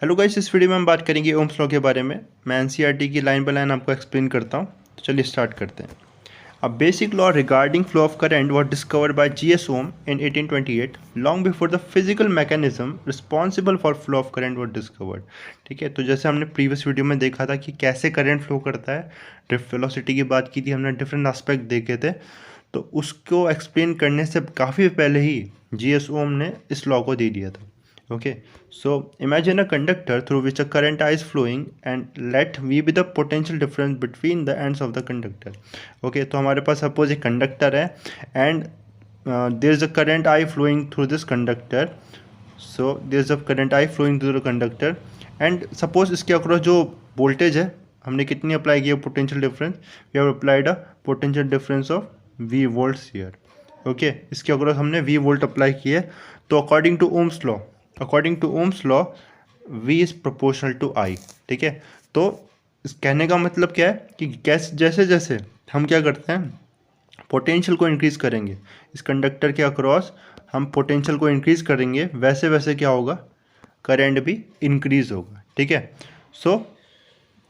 Hello guys, इस video में हम बात करेंगे ओम्स लॉ के बारे में। मैं एनसीईआरटी की लाइन बाय लाइन आपको एक्सप्लेन करता हूँ। तो चलिए स्टार्ट करते हैं। A basic law regarding flow of current was discovered by G S Ohm in 1828 long before the physical mechanism responsible for flow of current was discovered. ठीक है, तो जैसे हमने प्रीवियस वीडियो में देखा था कि कैसे करंट फ्लो करता है, वेलोसिटी की बात की थी हमने, डिफरेंट एस्पेक्ट देखे थे। तो उसको एक्सप्लेन करने से काफ़ी पहले ही जीएस ओम ने इस लॉ को दे दिया था। Okay, so imagine a conductor through which a current I is flowing and let V be the potential difference between the ends of the conductor. Okay, तो हमारे पास सपोज एक कंडक्टर है and there is a current I flowing through this conductor. So there is a current I flowing through the conductor and suppose इसके across जो voltage है हमने कितनी apply की है, potential difference, we have applied a potential difference of V volts here. Okay, इसके across हमने V volt apply किए। तो according to Ohm's law V is proportional to I। ठीक है, तो इस कहने का मतलब क्या है कि जैसे जैसे हम क्या करते हैं, पोटेंशियल को इंक्रीज करेंगे, इस कंडक्टर के अक्रॉस हम पोटेंशियल को इंक्रीज करेंगे, वैसे वैसे क्या होगा, करंट भी इंक्रीज होगा। ठीक है, सो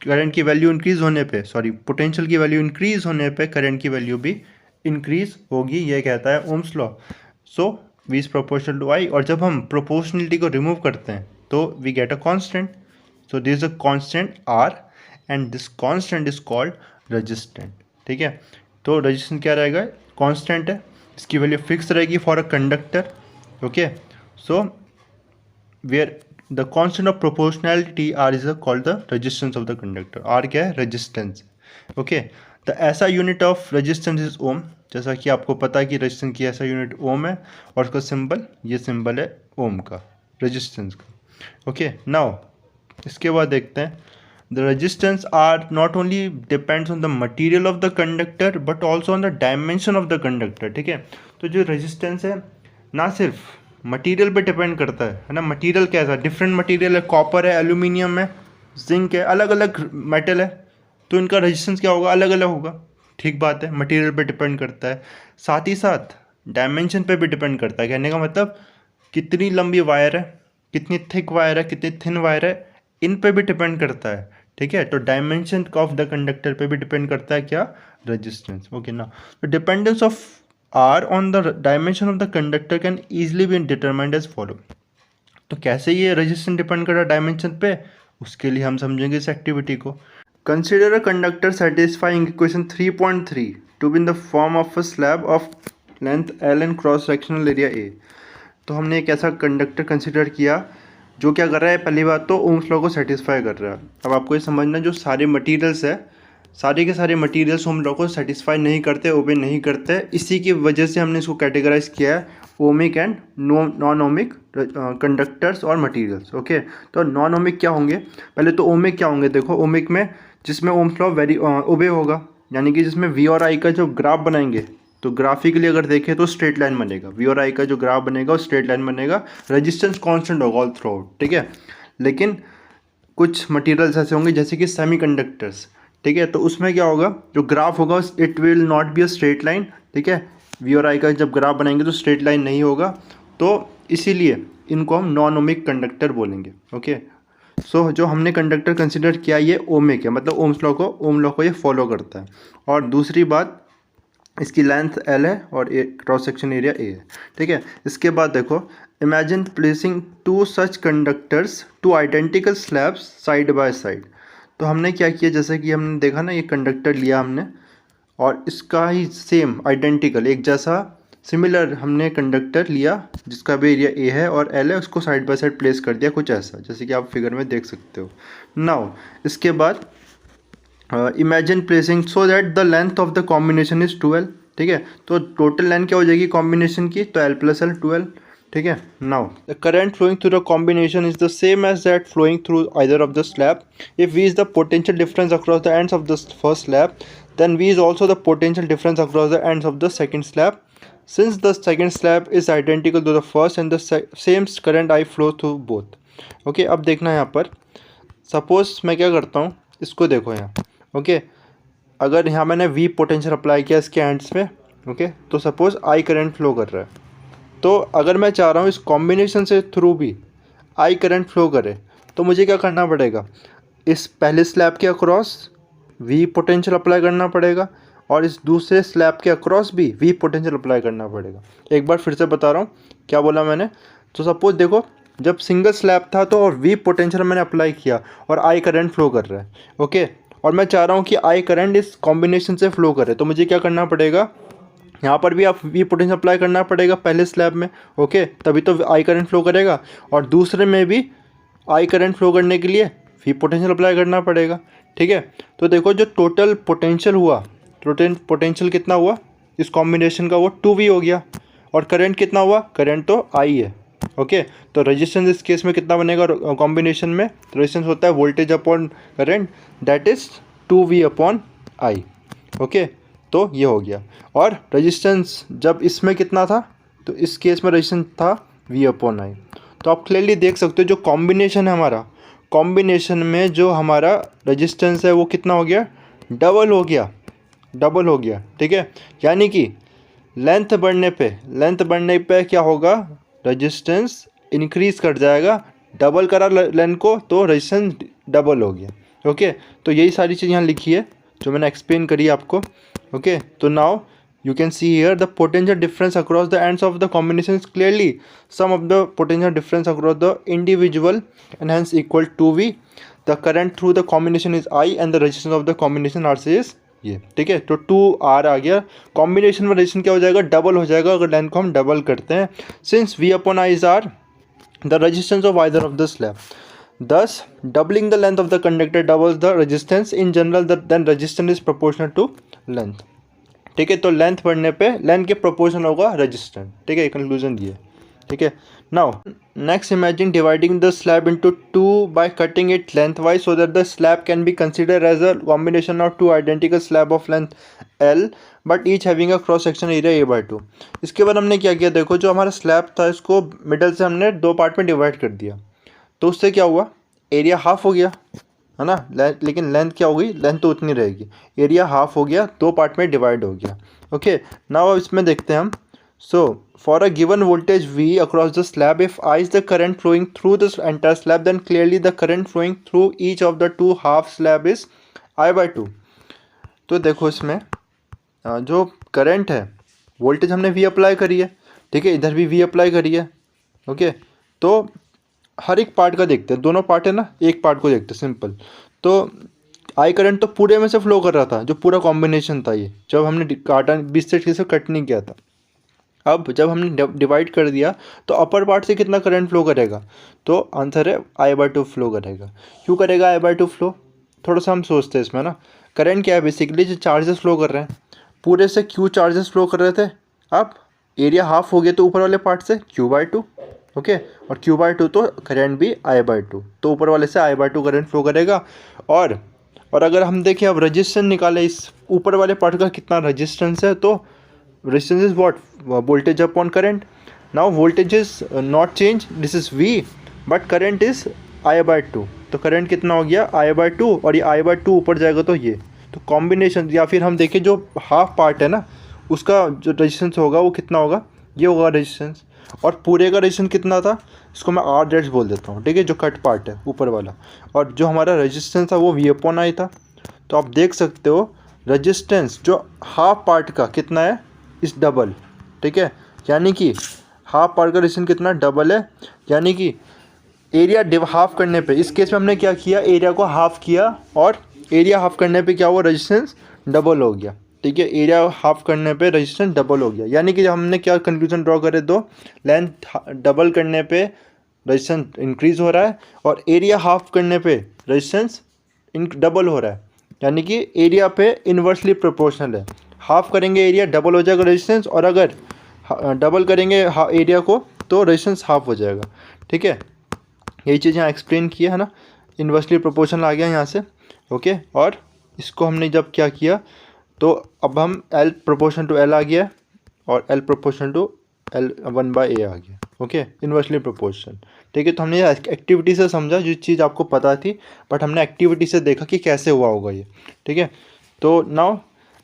करंट की वैल्यू इंक्रीज होने पे, पोटेंशियल की वैल्यू इंक्रीज होने पे करंट की वैल्यू भी इंक्रीज होगी, ये कहता है Ohm's law. So V is proportional to I, और जब हम प्रोपोर्शनलिटी को रिमूव करते हैं तो we get a constant. So this is a constant R and this constant is called resistant. ठीक है, तो रेजिस्टेंस क्या रहेगा, कांस्टेंट है, इसकी वैल्यू फिक्स रहेगी for a conductor. Okay, so where the constant of proportionality R is called the resistance of the conductor. R क्या है, resistance. Okay, the SI unit of resistance is ohm. जैसा कि आपको पता है कि रेजिस्टेंस की ऐसा यूनिट ओम है और उसका सिंबल, ये सिंबल है ओम का, रेजिस्टेंस का। ओके, नाउ इसके बाद देखते हैं, the resistance R not only depends on the material of the conductor but also on the dimension of the conductor. ठीक है, तो जो रेजिस्टेंस है ना सिर्फ मटेरियल पे डिपेंड करता है ना, मटेरियल कैसा, डिफरेंट मटेरियल है, कॉपर है, एल्यूमिनियम है, जिंक है, अलग अलग मेटल है, तो इनका रेजिस्टेंस क्या होगा, अलग अलग होगा। ठीक बात है, मटेरियल पे डिपेंड करता है, साथ ही साथ डायमेंशन पे भी डिपेंड करता है। कहने का मतलब कितनी लंबी वायर है, कितनी थिक वायर है, कितनी थिन वायर है, इन पे भी डिपेंड करता है। ठीक है, तो डायमेंशन ऑफ द कंडक्टर पे भी डिपेंड करता है क्या, रेजिस्टेंस। ओके ना, तो dependence of R on the dimension of the conductor can easily be determined as follow. तो कैसे ये रेजिस्टेंस डिपेंड कर रहा है डायमेंशन पे, उसके लिए हम समझेंगे इस एक्टिविटी को। Consider a conductor satisfying equation 3.3 to be in the form of a slab of length L and cross sectional area A। तो हमने एक ऐसा कंडक्टर कंसिडर किया जो क्या कर रहा है, पहली बात तो ओम्स लॉ को सेटिस्फाई कर रहा है। अब आपको ये समझना, जो सारे मटेरियल्स है, सारे के सारे मटेरियल्स ओम लॉ को सेटिस्फाई नहीं करते, ओबे नहीं करते, इसी की वजह से हमने इसको कैटेगराइज किया है ohmic and non ohmic conductors और मटेरियल्स। ओके, तो नॉन ओमिक क्या होंगे, पहले तो ओमिक क्या होंगे, देखो ओमिक में जिसमें ओम्स लॉ वेरी ओबे होगा, यानी कि जिसमें V और I का जो ग्राफ बनाएंगे, तो ग्राफिकली अगर देखें तो स्ट्रेट लाइन बनेगा, V और I का जो ग्राफ बनेगा वो स्ट्रेट लाइन बनेगा, रेजिस्टेंस कांस्टेंट होगा ऑल थ्रू आउट। ठीक है, लेकिन कुछ मटेरियल्स ऐसे होंगे जैसे कि सेमीकंडक्टर्स। ठीक है, तो उसमें क्या होगा, जो ग्राफ होगा it will not be a straight line. ठीक है, V और I का जब ग्राफ बनाएंगे तो स्ट्रेट लाइन नहीं होगा, तो इसीलिए इनको हम नॉन ओमिक कंडक्टर बोलेंगे। ओके, सो जो हमने कंडक्टर कंसिडर किया ये ओमिक है, मतलब ओम लॉ को ये फॉलो करता है। और दूसरी बात, इसकी लेंथ L है और क्रॉस सेक्शन एरिया A है। ठीक है, इसके बाद देखो, imagine placing two such conductors two identical slabs side by side. तो हमने क्या किया, जैसे कि हमने देखा ना, ये कंडक्टर लिया हमने और इसका ही सेम आइडेंटिकल एक जैसा सिमिलर हमने कंडक्टर लिया जिसका भी एरिया A है और L है, उसको साइड बाय साइड प्लेस कर दिया कुछ ऐसा, जैसे कि आप फिगर में देख सकते हो। नाउ इसके बाद imagine placing so that the length of the combination is 12। ठीक है, तो टोटल लेंथ क्या हो जाएगी कॉम्बिनेशन की, तो L + L 12। ठीक है, now the current flowing through the combination is the same as that flowing through either of the slab. If V is the potential difference across the ends of the first slab, then V is also the potential difference across the ends of the second slab. Since the second slab is identical to the first and the same current I flow through both. Okay, अब देखना यहाँ पर, suppose मैं क्या करता हूँ, इसको देखो यहाँ। ओके, अगर यहाँ मैंने V पोटेंशियल अप्लाई किया इसके एंड्स पे, ओके, तो सपोज I करंट फ्लो कर रहा है, तो अगर मैं चाह रहा हूँ इस कॉम्बिनेशन से थ्रू भी I करंट फ्लो करे, तो मुझे क्या करना पड़ेगा, इस पहले स्लैब के अक्रॉस वी पोटेंशियल अप्लाई करना पड़ेगा और इस दूसरे स्लैब के अक्रॉस भी वी पोटेंशियल अप्लाई करना पड़ेगा। एक बार फिर से बता रहा हूँ क्या बोला मैंने। तो सपोज देखो, जब सिंगल स्लैब था तो और वी पोटेंशियल मैंने अप्लाई किया और आई करंट फ्लो कर रहा है, ओके, और मैं चाह रहा हूँ कि आई करंट इस कॉम्बिनेशन से फ्लो करे, तो मुझे क्या करना पड़ेगा, यहाँ पर भी आप वी पोटेंशियल अप्लाई करना पड़ेगा पहले स्लैब में, ओके, तभी तो आई करंट फ्लो करेगा, और दूसरे में भी आई करंट फ्लो करने के लिए वी पोटेंशियल अप्लाई करना पड़ेगा, ठीक है। तो देखो जो टोटल पोटेंशियल हुआ, टोटल पोटेंशियल कितना हुआ इस कॉम्बिनेशन का, वो 2V हो गया, और करंट कितना हुआ, करंट तो आई है, ओके। तो रेजिस्टेंस इस केस में कितना बनेगा कॉम्बिनेशन में, तो रेजिस्टेंस होता है voltage upon current, that is 2V upon I, okay. तो ये हो गया, और रेजिस्टेंस जब इसमें कितना था, तो इस केस में रेजिस्टेंस था V अपॉन आई। तो आप क्लियरली देख सकते हो जो कॉम्बिनेशन है हमारा, कॉम्बिनेशन में जो हमारा रेजिस्टेंस है वो कितना हो गया, डबल हो गया, डबल हो गया, ठीक है। यानी कि लेंथ बढ़ने पे क्या होगा, रेजिस्टेंस इंक्रीज कर जाएगा, डबल करा लेंथ को तो रेजिस्टेंस डबल हो गया, ओके। तो यही सारी चीज़ यहाँ लिखी है जो मैंने एक्सप्लेन करी आपको, ओके। तो now you can see here the potential difference across the ends of the combination is clearly sum of the potential difference across the individual and hence equal to V. The current through the combination is I and the resistance of the combination RC is ये, ठीक है। तो 2R आ गया, combination में resistance क्या हो जाएगा, double हो जाएगा अगर लेंथ को हम डबल करते हैं, since V upon I is R the resistance of either of the slab. Thus, doubling the length of the conductor doubles the resistance. In general, then resistance is proportional to length. ठीक है, तो length बढ़ने पे length के proportion होगा resistance, ठीक है, conclusion दिए, ठीक है। Now next imagine dividing the slab into 2 by cutting it lengthwise so that the slab can be consider as a combination of 2 identical slab of length L but each having a cross section area A/2। इसके बाद हमने क्या किया, देखो जो हमारा slab था इसको मिडल से हमने 2 पार्ट में डिवाइड कर दिया, तो उससे क्या हुआ, एरिया हाफ हो गया, है ना, लेकिन लेंथ क्या होगी, लेंथ तो उतनी रहेगी, एरिया हाफ हो गया, 2 पार्ट में डिवाइड हो गया, ओके। नाउ अब इसमें देखते हैं हम, so for a given voltage V across the slab if I is the current flowing through the entire slab then clearly the current flowing through each of the 2 half slab is I/2। तो देखो इसमें जो current है, voltage हमने V apply करी है, ठीक है, इधर भी V अप्लाई करी है, ओके। तो हर एक पार्ट का देखते हैं, दोनों पार्ट है ना, एक पार्ट को देखते हैं सिंपल। तो आई करंट तो पूरे में से फ्लो कर रहा था, जो पूरा कॉम्बिनेशन था ये, जब हमने काटा 20 से कट नहीं किया था। अब जब हमने डिवाइड कर दिया तो अपर पार्ट से कितना करंट फ्लो करेगा, तो आंसर है I/2 फ्लो करेगा। क्यों करेगा I/2 फ्लो, थोड़ा सा हम सोचते हैं इसमें ना। करंट क्या है, बेसिकली जो चार्जेस फ्लो कर रहे हैं, पूरे से Q चार्जेस फ्लो कर रहे थे, अब एरिया हाफ हो गया तो ऊपर वाले पार्ट से Q/2, ओके, और Q/2 तो करंट भी I/2, तो ऊपर वाले से I/2 करंट फ्लो करेगा। और अगर हम देखें अब रेजिस्टेंस निकाले, इस ऊपर वाले पार्ट का कितना रेजिस्टेंस है, तो resistance is what, voltage upon current. Now voltage is not change, this is V but current is I/2, तो करंट कितना हो गया I/2, और ये I/2 ऊपर जाएगा तो ये, तो कॉम्बिनेशन, या फिर हम देखें जो हाफ पार्ट है ना उसका जो रेजिस्टेंस होगा वो कितना होगा, ये होगा रेजिस्टेंस, और पूरे का रेजिस्टेंस कितना था, इसको मैं R बोल देता हूँ, ठीक है, जो कट पार्ट है ऊपर वाला, और जो हमारा रेजिस्टेंस था वो V अपॉन I था। तो आप देख सकते हो रेजिस्टेंस जो हाफ पार्ट का कितना है, इस डबल, ठीक है, यानी कि हाफ पार्ट का रेजिस्टेंस कितना डबल है, यानी कि एरिया हाफ करने पे, इस केस में हमने क्या किया, एरिया को हाफ किया, और एरिया हाफ करने पे क्या हुआ, रेजिस्टेंस डबल हो गया, ठीक है, एरिया हाफ करने पे रेजिस्टेंस डबल हो गया। यानी कि जब हमने क्या कंक्लूजन ड्रॉ करे, तो लेंथ डबल करने पे रेजिस्टेंस इंक्रीज हो रहा है, और एरिया हाफ करने पे रेजिस्टेंस डबल हो रहा है, यानी कि एरिया पे इन्वर्सली प्रोपोर्शनल है। हाफ करेंगे एरिया, डबल हो जाएगा रेजिस्टेंस, और अगर डबल करेंगे एरिया को तो रेजिस्टेंस हाफ हो जाएगा, ठीक है। यही चीज़ यहाँ एक्सप्लेन किया है ना, इन्वर्सली प्रोपोर्शनल आ गया यहाँ से, ओके। और इसको हमने जब क्या किया, तो अब हम L प्रोपोर्शन टू L आ गया, और L proportion to L 1/A आ गया, ओके, इन्वर्सली प्रोपोर्शन, ठीक है। तो हमने एक्टिविटी से समझा जो चीज़ आपको पता थी, बट हमने एक्टिविटी से देखा कि कैसे हुआ होगा ये, ठीक है। तो now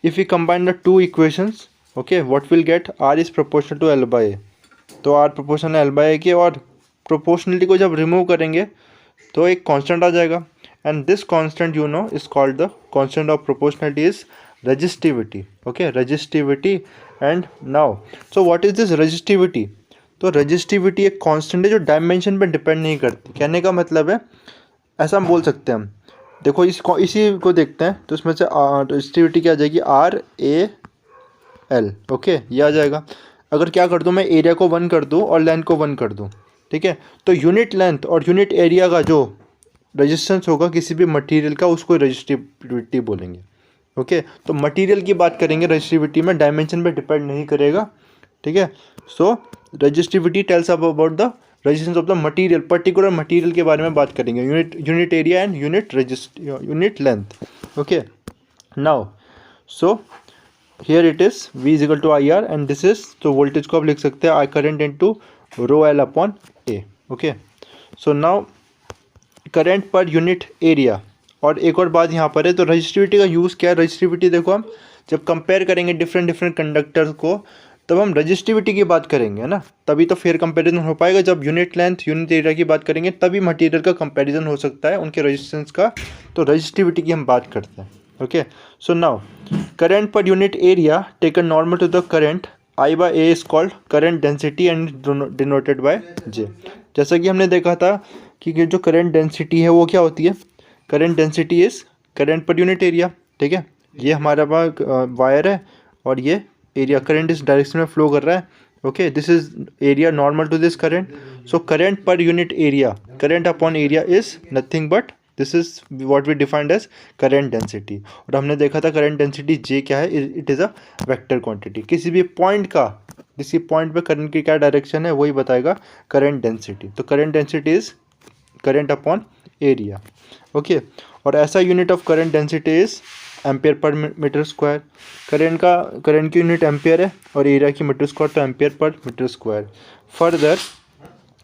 if you combine the 2 equations, okay, what will get, R is proportional to L/A, तो R प्रोपोर्शनल L/A के, और प्रोपोर्शनलिटी को जब रिमूव करेंगे तो एक कांस्टेंट आ जाएगा, and this constant you know is called the constant of proportionality is resistivity. Okay, resistivity. And now so what is this resistivity? तो रेजिस्टिविटी एक कांस्टेंट है जो डायमेंशन पे डिपेंड नहीं करती. कहने का मतलब है, ऐसा हम बोल सकते हैं हम. देखो इसी को देखते हैं, तो इसमें से रेजिस्टिविटी क्या आ जाएगी, RAL. ओके, ये आ जाएगा. अगर क्या कर दूँ मैं, एरिया को 1 कर दूँ और लेंथ को 1 कर दूँ, ठीक है, तो यूनिट लेंथ और यूनिट एरिया का जो रेजिस्टेंस होगा किसी भी मटेरियल का, उसको रेजिस्टिविटी बोलेंगे. ओके, तो मटेरियल की बात करेंगे रेजिस्टिविटी में, डायमेंशन पे डिपेंड नहीं करेगा. ठीक है, so resistivity tells about the resistance of the material, particular material के बारे में बात करेंगे, unit area and unit length. Okay, now so here it is V is equal to IR and this is, तो वोल्टेज को आप लिख सकते हैं I current into ρL upon A. Okay, so now current per unit area. और एक और बात यहाँ पर है, तो रजिस्टिविटी का यूज़ क्या है? रजिस्टिविटी देखो, हम जब कंपेयर करेंगे डिफरेंट कंडक्टर्स को, तब हम रजिस्टिविटी की बात करेंगे, है ना, तभी तो फेयर कंपैरिजन हो पाएगा. जब यूनिट लेंथ यूनिट एरिया की बात करेंगे तभी मटेरियल का कंपैरिजन हो सकता है उनके रेजिस्टेंस का. तो रजिस्टिविटी की हम बात करते हैं. Okay, so now current per unit area taken normal to the current I by A is called current density and denoted by J. जैसा कि हमने देखा था कि जो करंट डेंसिटी है वो क्या होती है, current density is current per unit area. ठीक है, ये हमारा वायर है और ये एरिया, करंट इस डायरेक्शन में फ्लो कर रहा है. Okay, this is area normal to this current. So current per unit area, current upon area is nothing but this is what we defined as current density. और हमने देखा था current density J क्या है, it is a vector quantity. किसी भी point पे current की क्या डायरेक्शन है वही बताएगा करंट डेंसिटी. तो current density is current upon area. Okay, और ऐसा unit of current density is ampere per metre square. Current की यूनिट एम्पियर है और एरिया की मीटर स्क्वायर, तो ampere per metre square. Further,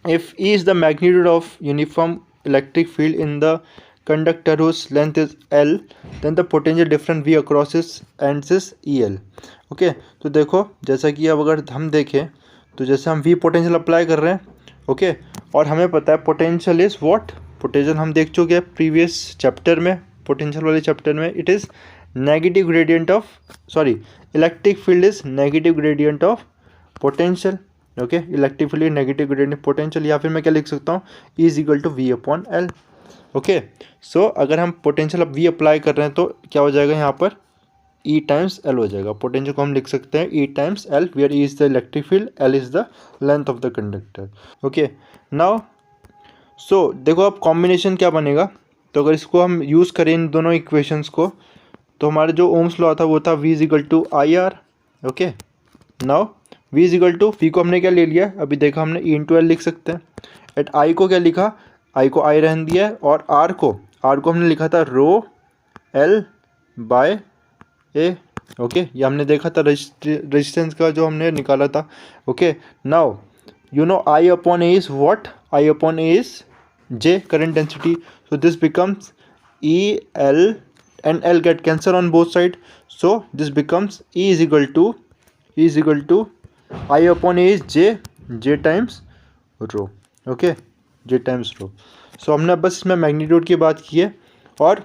if E is the magnitude of uniform electric field in the conductor whose length is L, then the potential difference V across its ends is EL. Okay, तो देखो जैसा कि अब अगर हम देखें, तो जैसे हम V पोटेंशियल अप्लाई कर रहे हैं. ओके, और हमें पता है पोटेंशियल इज व्हाट, पोटेंशियल हम देख चुके हैं प्रीवियस चैप्टर में, पोटेंशियल वाले चैप्टर में. It is negative gradient of, sorry, electric field is negative gradient of potential. Okay, electric field negative gradient potential, या फिर मैं क्या लिख सकता हूँ, E is equal to V upon L. Okay, so अगर हम पोटेंशियल अब V अप्लाई कर रहे हैं तो क्या हो जाएगा यहाँ पर, E टाइम्स L हो जाएगा. पोटेंशियल को हम लिख सकते हैं E times L, where E is the electric field, L is the length of the conductor. Okay, now so देखो अब कॉम्बिनेशन क्या बनेगा. तो अगर इसको हम यूज़ करें इन दोनों इक्वेशंस को, तो हमारा जो ओम्स लॉ था वो था V is equal to IR. Okay, now V is equal to, V को हमने क्या ले लिया, अभी देखा हमने E इंटू L लिख सकते हैं. एट I को क्या लिखा, I को I रहने दिया है, और R को हमने लिखा था रो L बाय A. ओके, ये हमने देखा था रेजिस्टेंस का जो हमने निकाला था. Okay, now you know I upon A is what, I upon A is J, current density. So this becomes EL and L get cancel on both side, so this becomes E is equal to I upon A is J times rho. Okay, J times rho. सो हमने बस इसमें magnitude की बात की है. और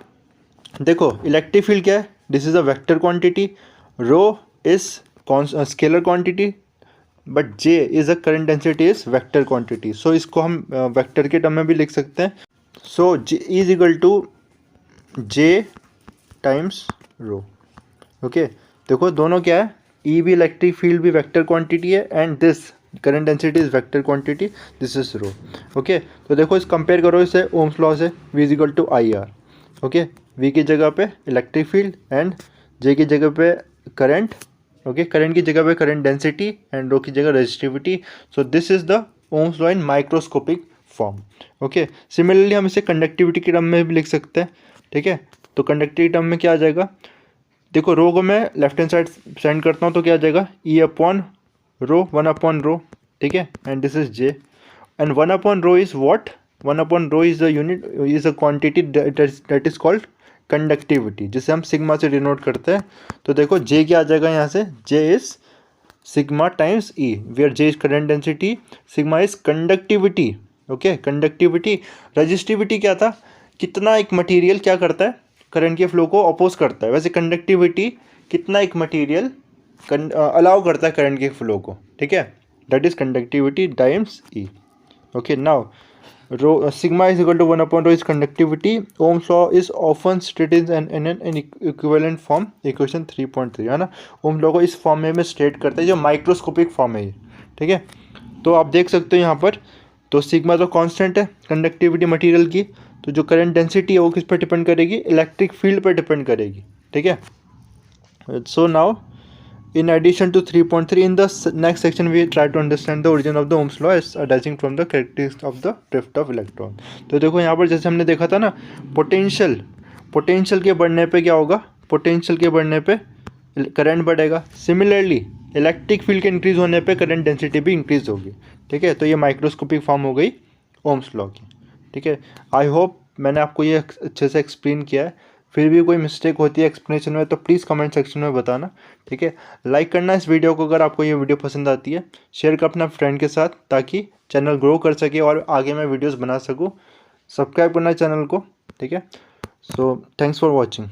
देखो electric field क्या है, this is a vector quantity, rho is scalar quantity, but J is a current density is vector quantity. So इसको हम वेक्टर के टर्म में भी लिख सकते हैं. So J is equal to J times rho. Okay, देखो दोनों क्या है, E भी इलेक्ट्रिक फील्ड भी वेक्टर क्वांटिटी है, and this current density is vector quantity, this is rho. Okay, तो देखो इस कंपेयर करो इसे ओम्स लॉ से, V is equal to IR. Okay, V की जगह पे इलेक्ट्रिक फील्ड एंड J की जगह पे करंट. ओके, करंट की जगह पे करंट डेंसिटी एंड रो की जगह resistivity. So this is the Ohm's law in microscopic form. Okay, similarly हम इसे कंडक्टिविटी के टर्म में भी लिख सकते हैं. ठीक है, तो कंडक्टिविटी टर्म में क्या आ जाएगा, देखो रो को मैं लेफ्ट हैंड साइड सेंड करता हूँ तो क्या आ जाएगा, E upon rho, 1 upon rho. ठीक है, and this is J, and 1 upon rho is what, 1 upon rho is the unit, is a quantity that is called conductivity, जिसे हम सिग्मा से डिनोट करते हैं. तो देखो J क्या आ जाएगा यहाँ से, J is sigma times E, where J is current density, sigma is conductivity. Okay, conductivity. Resistivity क्या था, कितना एक मटेरियल क्या करता है, करंट के फ्लो को अपोज करता है। वैसे कंडक्टिविटी कितना एक मटेरियल अलाउ करता है करंट के फ्लो को, ठीक है, that is conductivity times E. Okay, now rho sigma is equal to 1/ρ is conductivity. Ohm's law is often stated in an equivalent form, equation 3.3 है ना। ओम्स लॉ को इस फॉर्म में स्टेट करता है, जो माइक्रोस्कोपिक फॉर्म है ये, ठीक है। तो आप देख सकते हो यहाँ पर, तो सिग्मा तो कांस्टेंट है कंडक्टिविटी मटेरियल की, तो जो करंट डेंसिटी है वो किस पर डिपेंड करेगी, इलेक्ट्रिक फील्ड पर डिपेंड करेगी, ठीक है। So now in addition to 3.3, in the next section we try to understand the origin of the Ohm's law as arising from the characteristics of the drift of electron। तो देखो यहाँ पर जैसे हमने देखा था ना, पोटेंशियल के बढ़ने पे क्या होगा, पोटेंशियल के बढ़ने पे करंट बढ़ेगा। सिमिलरली इलेक्ट्रिक फील्ड के इंक्रीज होने पे करंट डेंसिटी भी इंक्रीज होगी, ठीक है। तो ये माइक्रोस्कोपिक फॉर्म हो गई ओम्स लॉ की, ठीक है। आई होप मैंने आपको ये अच्छे से एक्सप्लेन किया है। फिर भी कोई मिस्टेक होती है एक्सप्लेनेशन में तो प्लीज़ कमेंट सेक्शन में बताना, ठीक है। लाइक करना इस वीडियो को अगर आपको ये वीडियो पसंद आती है, शेयर कर अपना फ्रेंड के साथ ताकि चैनल ग्रो कर सके और आगे मैं वीडियोस बना सकूँ। सब्सक्राइब करना चैनल को, ठीक है। So thanks for watching.